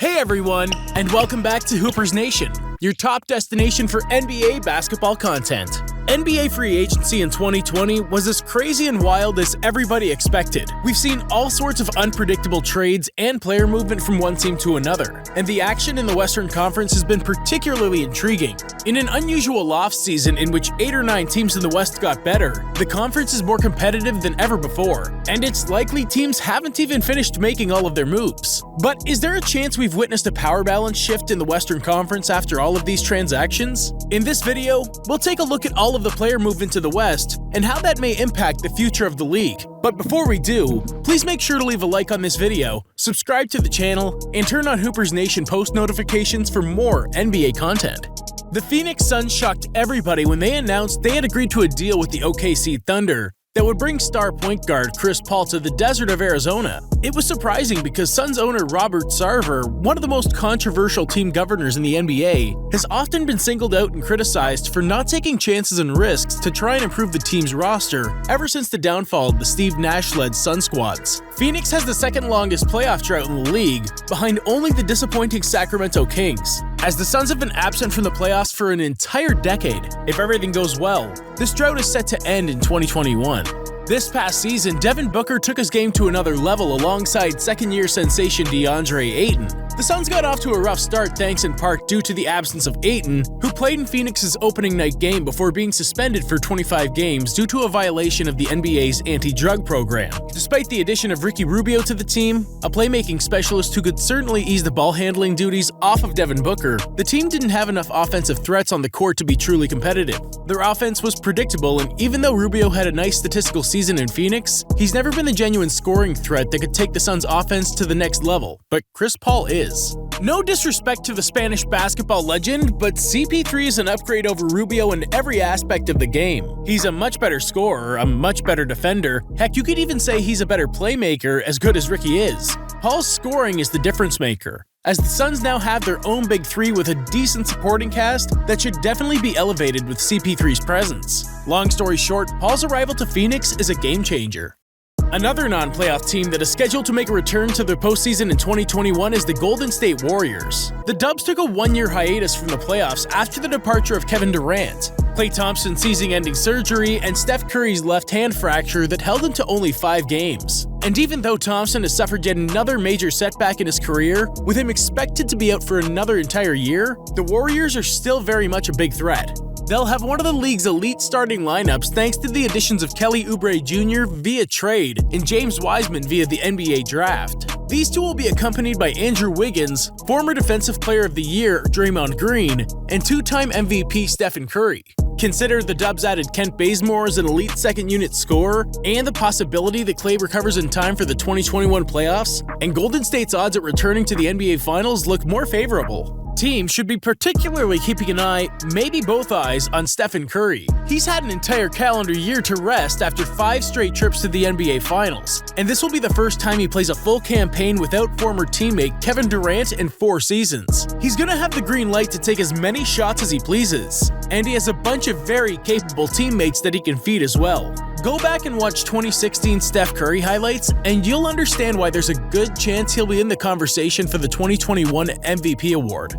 Hey everyone, and welcome back to Hoopers Nation, your top destination for NBA basketball content. NBA free agency in 2020 was as crazy and wild as everybody expected. We've seen all sorts of unpredictable trades and player movement from one team to another, and the action in the Western Conference has been particularly intriguing. In an unusual offseason in which 8 or 9 teams in the West got better, the conference is more competitive than ever before, and it's likely teams haven't even finished making all of their moves. But is there a chance we've witnessed a power balance shift in the Western Conference after all of these transactions? In this video, we'll take a look at all of the player movement to the West and how that may impact the future of the league. But before we do, please make sure to leave a like on this video, subscribe to the channel, and turn on Hoopers Nation post notifications for more NBA content. The Phoenix Suns shocked everybody when they announced they had agreed to a deal with the OKC Thunder that would bring star point guard Chris Paul to the desert of Arizona. It was surprising because Suns owner Robert Sarver, one of the most controversial team governors in the NBA, has often been singled out and criticized for not taking chances and risks to try and improve the team's roster ever since the downfall of the Steve Nash-led Suns squads. Phoenix has the second longest playoff drought in the league, behind only the disappointing Sacramento Kings, as the Suns have been absent from the playoffs for an entire decade. If everything goes well, this drought is set to end in 2021. This past season, Devin Booker took his game to another level alongside second-year sensation DeAndre Ayton. The Suns got off to a rough start thanks in part due to the absence of Ayton, who played in Phoenix's opening night game before being suspended for 25 games due to a violation of the NBA's anti-drug program. Despite the addition of Ricky Rubio to the team, a playmaking specialist who could certainly ease the ball handling duties off of Devin Booker, the team didn't have enough offensive threats on the court to be truly competitive. Their offense was predictable, and even though Rubio had a nice statistical season in Phoenix, he's never been the genuine scoring threat that could take the Suns' offense to the next level, but Chris Paul is. No disrespect to the Spanish basketball legend, but CP3 is an upgrade over Rubio in every aspect of the game. He's a much better scorer, a much better defender, heck, you could even say he's a better playmaker as good as Ricky is. Paul's scoring is the difference maker, as the Suns now have their own big three with a decent supporting cast that should definitely be elevated with CP3's presence. Long story short, Paul's arrival to Phoenix is a game changer. Another non-playoff team that is scheduled to make a return to the postseason in 2021 is the Golden State Warriors. The Dubs took a one-year hiatus from the playoffs after the departure of Kevin Durant, Klay Thompson's season-ending surgery, and Steph Curry's left hand fracture that held him to only 5 games. And even though Thompson has suffered yet another major setback in his career, with him expected to be out for another entire year, the Warriors are still very much a big threat. They'll have one of the league's elite starting lineups thanks to the additions of Kelly Oubre Jr. via trade and James Wiseman via the NBA draft. These two will be accompanied by Andrew Wiggins, former Defensive Player of the Year Draymond Green, and 2-time MVP Stephen Curry. Consider the Dubs added Kent Bazemore as an elite second-unit scorer, and the possibility that Klay recovers in time for the 2021 playoffs, and Golden State's odds at returning to the NBA Finals look more favorable. Teams should be particularly keeping an eye, maybe both eyes, on Stephen Curry. He's had an entire calendar year to rest after 5 straight trips to the NBA Finals, and this will be the first time he plays a full campaign without former teammate Kevin Durant in 4 seasons. He's gonna have the green light to take as many shots as he pleases, and he has a bunch of very capable teammates that he can feed as well. Go back and watch 2016 Steph Curry highlights, and you'll understand why there's a good chance he'll be in the conversation for the 2021 MVP award.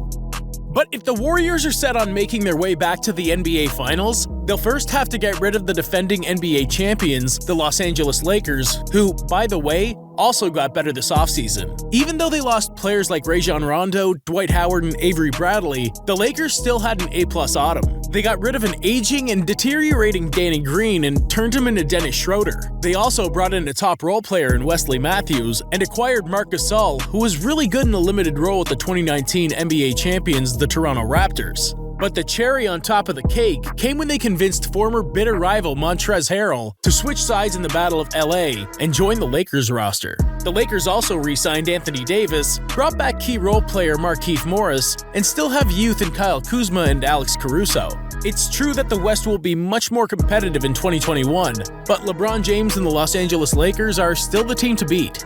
But if the Warriors are set on making their way back to the NBA Finals, they'll first have to get rid of the defending NBA champions, the Los Angeles Lakers, who, by the way, also got better this offseason. Even though they lost players like Rajon Rondo, Dwight Howard, and Avery Bradley, the Lakers still had an A-plus autumn. They got rid of an aging and deteriorating Danny Green and turned him into Dennis Schroeder. They also brought in a top role player in Wesley Matthews and acquired Marc Gasol, who was really good in a limited role with the 2019 NBA champions, the Toronto Raptors. But the cherry on top of the cake came when they convinced former bitter rival Montrezl Harrell to switch sides in the Battle of LA and join the Lakers roster. The Lakers also re-signed Anthony Davis, brought back key role player Markieff Morris, and still have youth in Kyle Kuzma and Alex Caruso. It's true that the West will be much more competitive in 2021, but LeBron James and the Los Angeles Lakers are still the team to beat.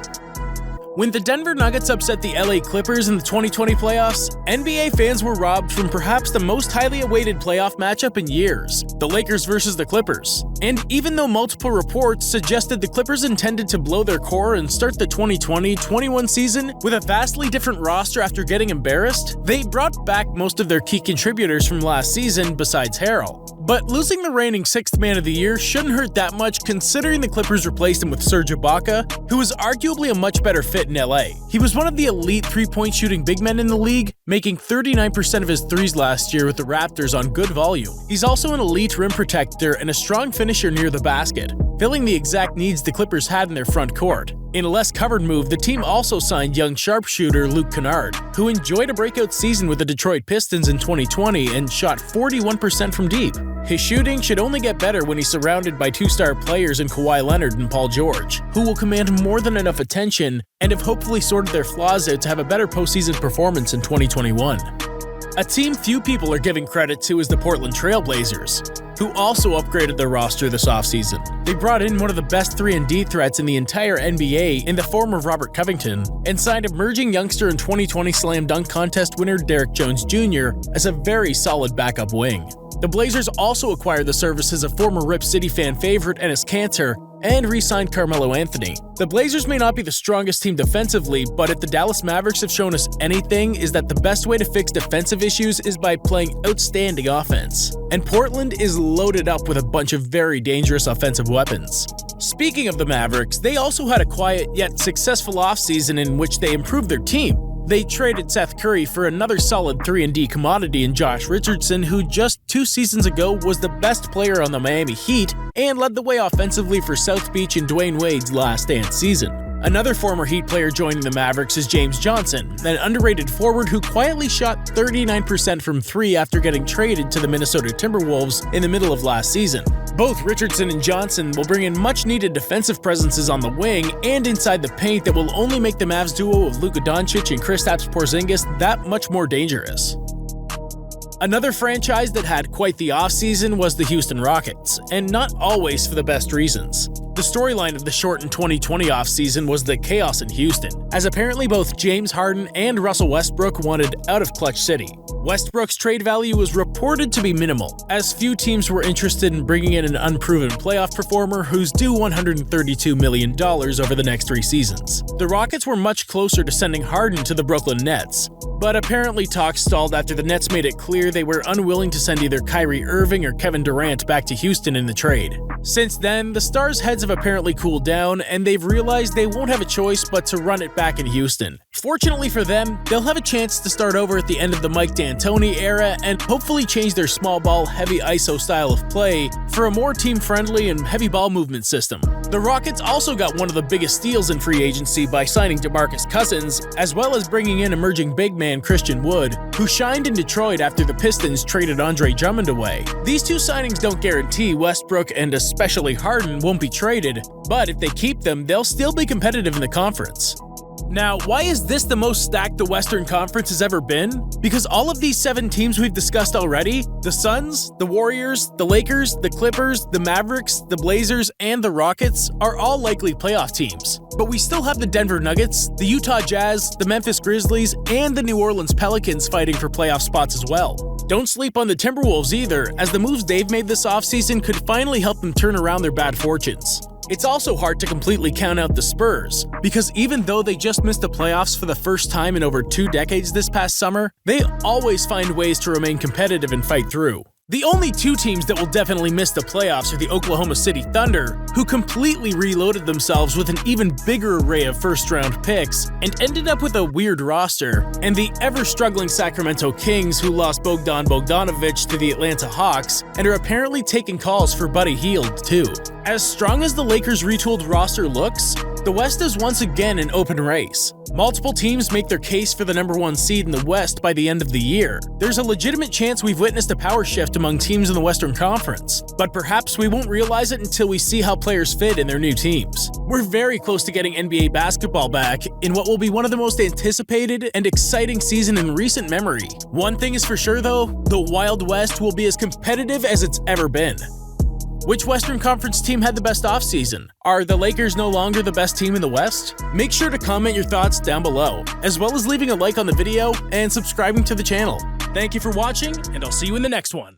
When the Denver Nuggets upset the LA Clippers in the 2020 playoffs, NBA fans were robbed from perhaps the most highly awaited playoff matchup in years, the Lakers versus the Clippers. And even though multiple reports suggested the Clippers intended to blow their core and start the 2020-21 season with a vastly different roster after getting embarrassed, they brought back most of their key contributors from last season besides Harrell. But losing the reigning 6th man of the year shouldn't hurt that much considering the Clippers replaced him with Serge Ibaka, who was arguably a much better fit in LA. He was one of the elite three-point shooting big men in the league, making 39% of his threes last year with the Raptors on good volume. He's also an elite rim protector and a strong finisher near the basket, filling the exact needs the Clippers had in their front court. In a less covered move, the team also signed young sharpshooter Luke Kennard, who enjoyed a breakout season with the Detroit Pistons in 2020 and shot 41% from deep. His shooting should only get better when he's surrounded by two-star players in Kawhi Leonard and Paul George, who will command more than enough attention and have hopefully sorted their flaws out to have a better postseason performance in 2021. A team few people are giving credit to is the Portland Trail Blazers, who also upgraded their roster this offseason. They brought in one of the best 3-and-D threats in the entire NBA in the form of Robert Covington, and signed emerging youngster and 2020 Slam Dunk Contest winner Derrick Jones Jr. as a very solid backup wing. The Blazers also acquired the services of former Rip City fan favorite Enes Kanter and re-signed Carmelo Anthony. The Blazers may not be the strongest team defensively, but if the Dallas Mavericks have shown us anything, is that the best way to fix defensive issues is by playing outstanding offense. And Portland is loaded up with a bunch of very dangerous offensive weapons. Speaking of the Mavericks, they also had a quiet yet successful offseason in which they improved their team. They traded Seth Curry for another solid 3-and-D commodity in Josh Richardson, who just 2 seasons ago was the best player on the Miami Heat and led the way offensively for South Beach in Dwayne Wade's last dance season. Another former Heat player joining the Mavericks is James Johnson, an underrated forward who quietly shot 39% from 3 after getting traded to the Minnesota Timberwolves in the middle of last season. Both Richardson and Johnson will bring in much-needed defensive presences on the wing and inside the paint that will only make the Mavs duo of Luka Doncic and Kristaps Porzingis that much more dangerous. Another franchise that had quite the offseason was the Houston Rockets, and not always for the best reasons. The storyline of the shortened 2020 offseason was the chaos in Houston, as apparently both James Harden and Russell Westbrook wanted out of Clutch City. Westbrook's trade value was reported to be minimal, as few teams were interested in bringing in an unproven playoff performer who's due $132 million over the next 3 seasons. The Rockets were much closer to sending Harden to the Brooklyn Nets, but apparently talks stalled after the Nets made it clear they were unwilling to send either Kyrie Irving or Kevin Durant back to Houston in the trade. Since then, the Stars' heads have apparently cooled down, and they've realized they won't have a choice but to run it back in Houston. Fortunately for them, they'll have a chance to start over at the end of the Mike D'Antoni era and hopefully change their small ball, heavy ISO style of play for a more team-friendly and heavy ball movement system. The Rockets also got one of the biggest steals in free agency by signing DeMarcus Cousins, as well as bringing in emerging big man Christian Wood, who shined in Detroit after the Pistons traded Andre Drummond away. These 2 signings don't guarantee Westbrook and especially Harden won't be traded, but if they keep them, they'll still be competitive in the conference. Now, why is this the most stacked the Western Conference has ever been? Because all of these 7 teams we've discussed already, the Suns, the Warriors, the Lakers, the Clippers, the Mavericks, the Blazers, and the Rockets, are all likely playoff teams. But we still have the Denver Nuggets, the Utah Jazz, the Memphis Grizzlies, and the New Orleans Pelicans fighting for playoff spots as well. Don't sleep on the Timberwolves either, as the moves they've made this offseason could finally help them turn around their bad fortunes. It's also hard to completely count out the Spurs, because even though they just missed the playoffs for the first time in over 2 decades this past summer, they always find ways to remain competitive and fight through. The only 2 teams that will definitely miss the playoffs are the Oklahoma City Thunder, who completely reloaded themselves with an even bigger array of first-round picks and ended up with a weird roster, and the ever-struggling Sacramento Kings, who lost Bogdan Bogdanovic to the Atlanta Hawks and are apparently taking calls for Buddy Hield, too. As strong as the Lakers' retooled roster looks, the West is once again an open race. Multiple teams make their case for the number 1 seed in the West by the end of the year. There's a legitimate chance we've witnessed a power shift among teams in the Western Conference, but perhaps we won't realize it until we see how players fit in their new teams. We're very close to getting NBA basketball back in what will be one of the most anticipated and exciting season in recent memory. One thing is for sure though, the Wild West will be as competitive as it's ever been. Which Western Conference team had the best offseason? Are the Lakers no longer the best team in the West? Make sure to comment your thoughts down below, as well as leaving a like on the video and subscribing to the channel. Thank you for watching, and I'll see you in the next one.